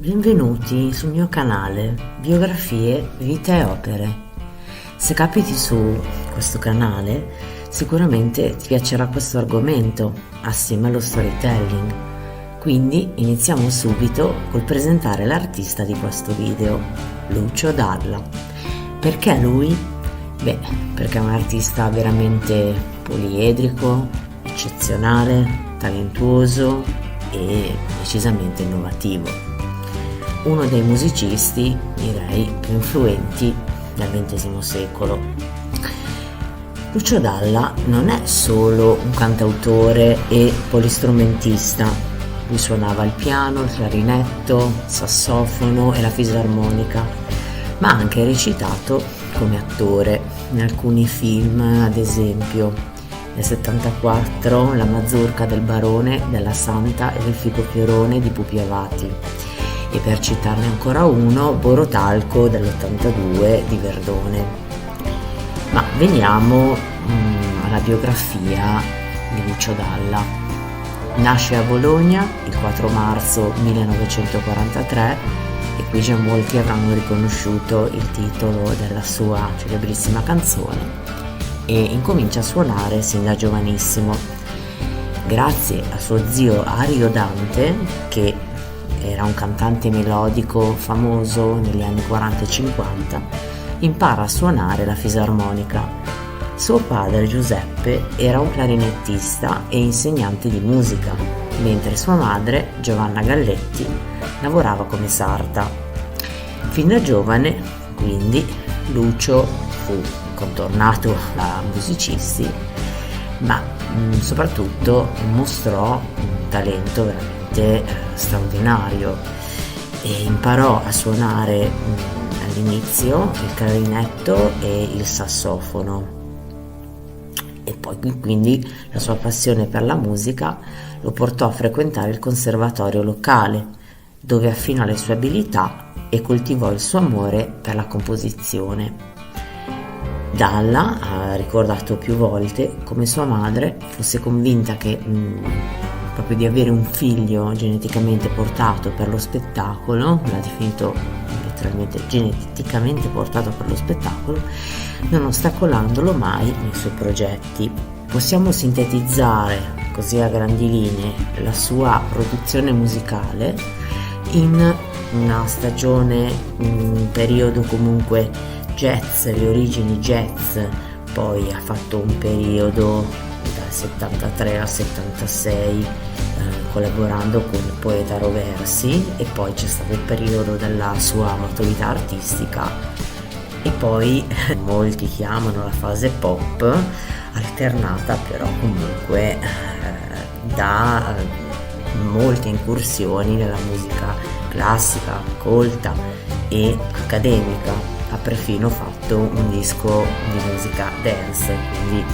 Benvenuti sul mio canale Biografie, Vita e Opere. Se capiti su questo canale, sicuramente ti piacerà questo argomento assieme allo storytelling. Quindi iniziamo subito col presentare l'artista di questo video, Lucio Dalla. Perché lui? Perché è un artista veramente poliedrico, eccezionale, talentuoso e decisamente innovativo. Uno dei musicisti, direi, più influenti del XX secolo. Lucio Dalla non è solo un cantautore e polistrumentista. Lui suonava il piano, il clarinetto, il sassofono e la fisarmonica, ma ha anche recitato come attore in alcuni film, ad esempio nel 74 La mazurka del barone, della Santa e del Fico Fiorone di Pupi Avati, e per citarne ancora uno, Borotalco dell'82 di Verdone. Ma veniamo alla biografia di Lucio Dalla. Nasce a Bologna il 4 marzo 1943 e qui già molti avranno riconosciuto il titolo della sua celebrissima canzone, e incomincia a suonare sin da giovanissimo. Grazie a suo zio Ario Dante, che era un cantante melodico famoso negli anni 40 e 50, impara a suonare la fisarmonica. Suo padre Giuseppe era un clarinettista e insegnante di musica, mentre sua madre Giovanna Galletti lavorava come sarta. Fin da giovane, quindi, Lucio fu contornato da musicisti, ma soprattutto mostrò un talento veramente straordinario e imparò a suonare all'inizio il clarinetto e il sassofono, e poi quindi la sua passione per la musica lo portò a frequentare il conservatorio locale, dove affinò le sue abilità e coltivò il suo amore per la composizione. Dalla ha ricordato più volte come sua madre fosse convinta che proprio di avere un figlio geneticamente portato per lo spettacolo, l'ha definito letteralmente geneticamente portato per lo spettacolo, non ostacolandolo mai nei suoi progetti. Possiamo sintetizzare così a grandi linee la sua produzione musicale in una stagione, un periodo comunque jazz, le origini jazz, poi ha fatto un periodo dal 73 al 76 collaborando con il poeta Roversi, e poi c'è stato il periodo della sua maturità artistica, e poi molti chiamano la fase pop, alternata però comunque da molte incursioni nella musica classica, colta e accademica. Ha perfino fatto un disco di musica dance, quindi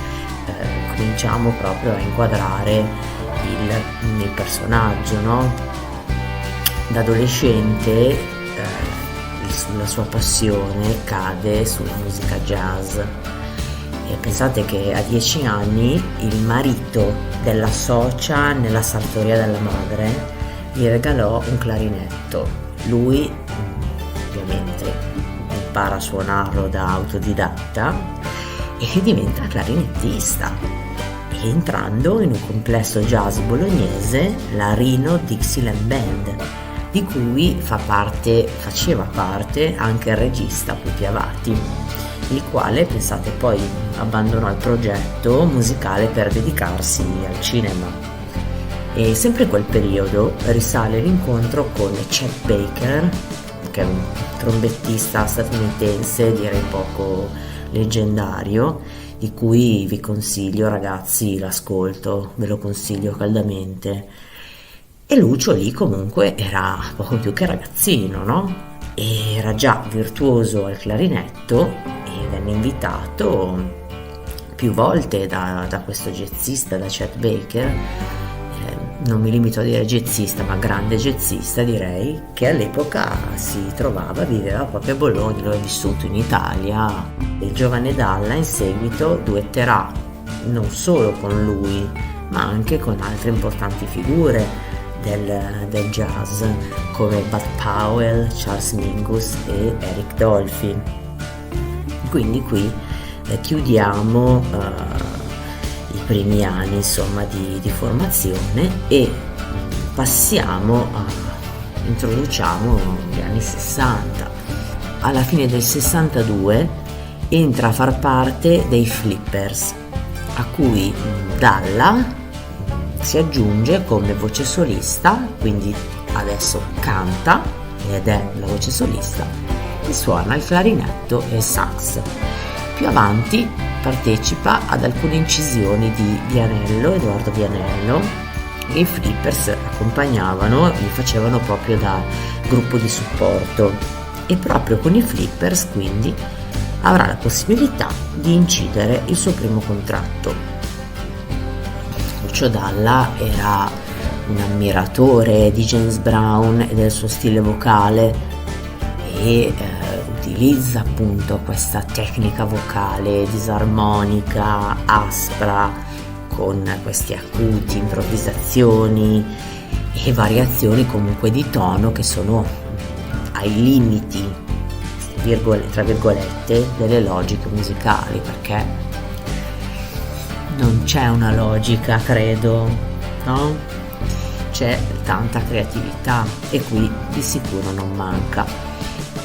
cominciamo proprio a inquadrare il personaggio, no? Da adolescente la sua passione cade sulla musica jazz, e pensate che a 10 anni il marito della socia nella sartoria della madre gli regalò un clarinetto. Lui ovviamente impara a suonarlo da autodidatta e diventa clarinettista, entrando in un complesso jazz bolognese, la Rino Dixieland Band, di cui faceva parte anche il regista Pupi Avati, il quale, pensate, poi abbandonò il progetto musicale per dedicarsi al cinema. E sempre in quel periodo risale l'incontro con Chet Baker, che è un trombettista statunitense, direi poco leggendario, di cui vi consiglio, ragazzi, l'ascolto, ve lo consiglio caldamente. E Lucio lì comunque era poco più che ragazzino, no? E era già virtuoso al clarinetto e venne invitato più volte da questo jazzista, da Chet Baker, non mi limito a dire jazzista, ma grande jazzista direi, che all'epoca viveva proprio a Bologna, dove ha vissuto in Italia. Il giovane Dalla in seguito duetterà non solo con lui, ma anche con altre importanti figure del jazz come Bud Powell, Charles Mingus e Eric Dolphy. Quindi qui chiudiamo i primi anni insomma di formazione e introduciamo gli anni 60. Alla fine del 62 entra a far parte dei Flippers, a cui Dalla si aggiunge come voce solista, quindi adesso canta ed è la voce solista e suona il clarinetto e il sax. Più avanti partecipa ad alcune incisioni di Edoardo Vianello, e i Flippers accompagnavano, li facevano proprio da gruppo di supporto, e proprio con i Flippers quindi avrà la possibilità di incidere il suo primo contratto. Lucio Dalla era un ammiratore di James Brown e del suo stile vocale e utilizza appunto questa tecnica vocale disarmonica, aspra, con questi acuti, improvvisazioni e variazioni comunque di tono che sono ai limiti, tra virgolette, delle logiche musicali, perché non c'è una logica, credo, no? C'è tanta creatività e qui di sicuro non manca.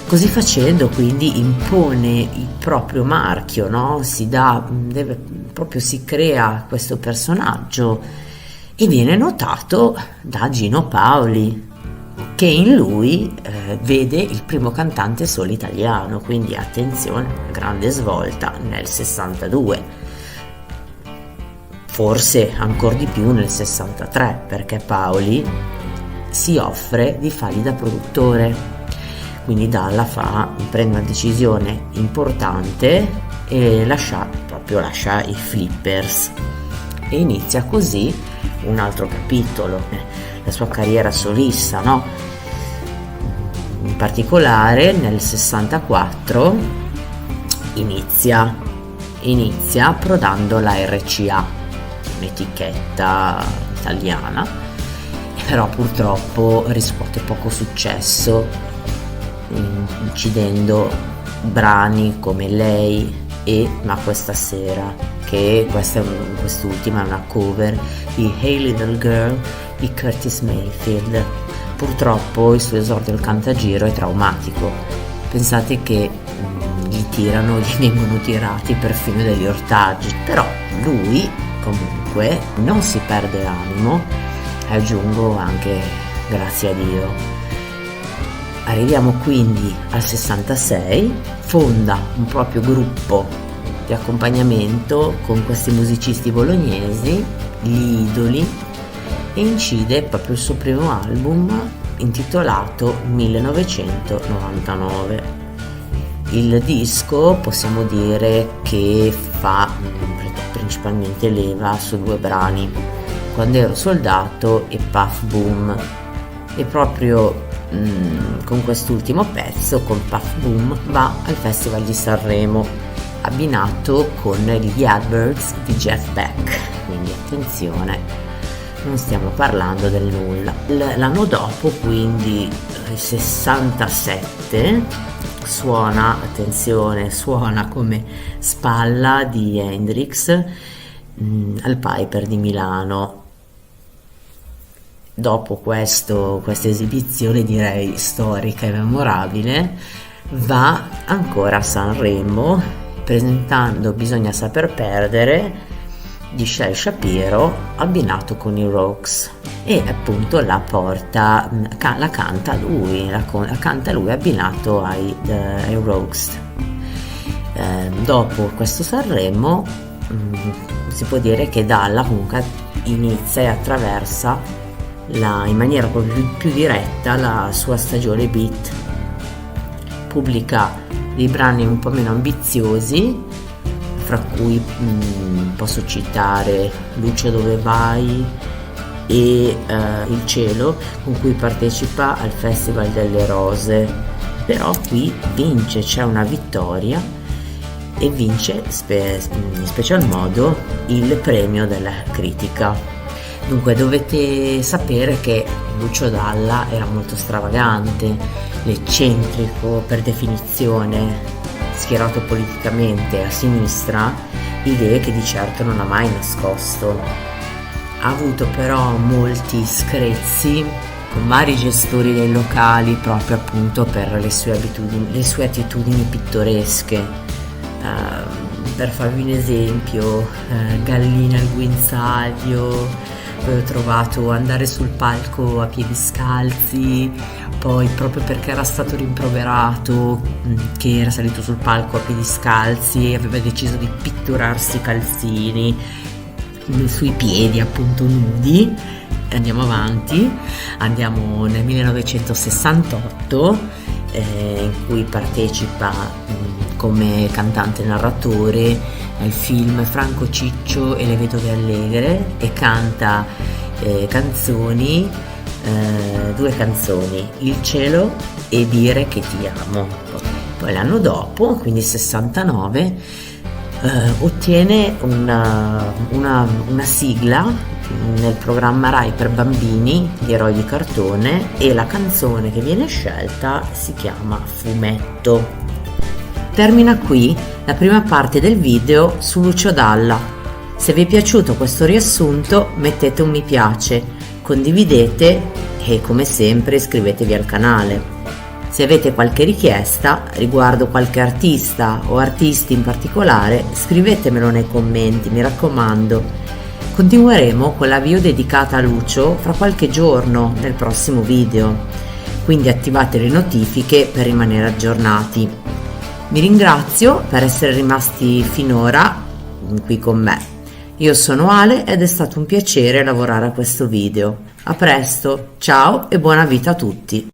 Così facendo quindi impone il proprio marchio, no? Si crea questo personaggio e viene notato da Gino Paoli, che in lui vede il primo cantante solo italiano, quindi attenzione, grande svolta nel 62. Forse ancora di più nel 63, perché Paoli si offre di fargli da produttore, quindi Dalla prende una decisione importante e lascia i Flippers e inizia così un altro capitolo, la sua carriera solista, no? In particolare nel 64 inizia approdando la RCA, un'etichetta italiana, però purtroppo riscuote poco successo, incidendo brani come Lei e Ma questa sera, che quest'ultima è una cover di Hey Little Girl di Curtis Mayfield. Purtroppo il suo esordio al cantagiro è traumatico, pensate che gli vengono tirati perfino degli ortaggi, però lui comunque non si perde l'animo, aggiungo anche grazie a Dio. Arriviamo quindi al 66, fonda un proprio gruppo di accompagnamento con questi musicisti bolognesi, gli Idoli, e incide proprio il suo primo album intitolato 1999. Il disco possiamo dire che fa principalmente leva su due brani, Quando ero soldato e Puff Boom, e proprio con quest'ultimo pezzo, con Puff Boom, va al Festival di Sanremo abbinato con gli Yardbirds di Jeff Beck, quindi attenzione, non stiamo parlando del nulla. L'anno dopo, quindi il 67, suona come spalla di Hendrix al Piper di Milano. Dopo questa esibizione, direi storica e memorabile, va ancora a Sanremo presentando Bisogna saper perdere di Shel Shapiro abbinato con i Rogues, e appunto la canta lui abbinato ai Rogues. Dopo questo Sanremo si può dire che Dalla comunque inizia e attraversa in maniera proprio più diretta la sua stagione beat. Pubblica dei brani un po' meno ambiziosi, fra cui posso citare Luce dove vai e Il cielo, con cui partecipa al Festival delle Rose. Però qui c'è una vittoria e vince in special modo il premio della critica. Dunque dovete sapere che Lucio Dalla era molto stravagante, l'eccentrico per definizione, schierato politicamente a sinistra, idee che di certo non ha mai nascosto. Ha avuto però molti screzi con vari gestori dei locali proprio appunto per le sue attitudini pittoresche. Per farvi un esempio, Gallina al guinzaglio, poi ho trovato andare sul palco a piedi scalzi, poi proprio perché era stato rimproverato che era salito sul palco a piedi scalzi, aveva deciso di pitturarsi i calzini sui piedi appunto nudi. Andiamo avanti, andiamo nel 1968 in cui partecipa come cantante narratore nel film Franco Ciccio e le Vedove Allegre e canta canzoni, due canzoni, Il cielo e Dire che ti amo. Poi l'anno dopo, quindi 69, ottiene una sigla nel programma Rai per bambini, Gli eroi di cartone, e la canzone che viene scelta si chiama Fumetto. Termina qui la prima parte del video su Lucio Dalla. Se vi è piaciuto questo riassunto mettete un mi piace, condividete e come sempre iscrivetevi al canale. Se avete qualche richiesta riguardo qualche artista o artisti in particolare, scrivetemelo nei commenti, mi raccomando. Continueremo con l'avvio dedicata a Lucio fra qualche giorno nel prossimo video, quindi attivate le notifiche per rimanere aggiornati. Vi ringrazio per essere rimasti finora qui con me. Io sono Ale ed è stato un piacere lavorare a questo video. A presto, ciao e buona vita a tutti!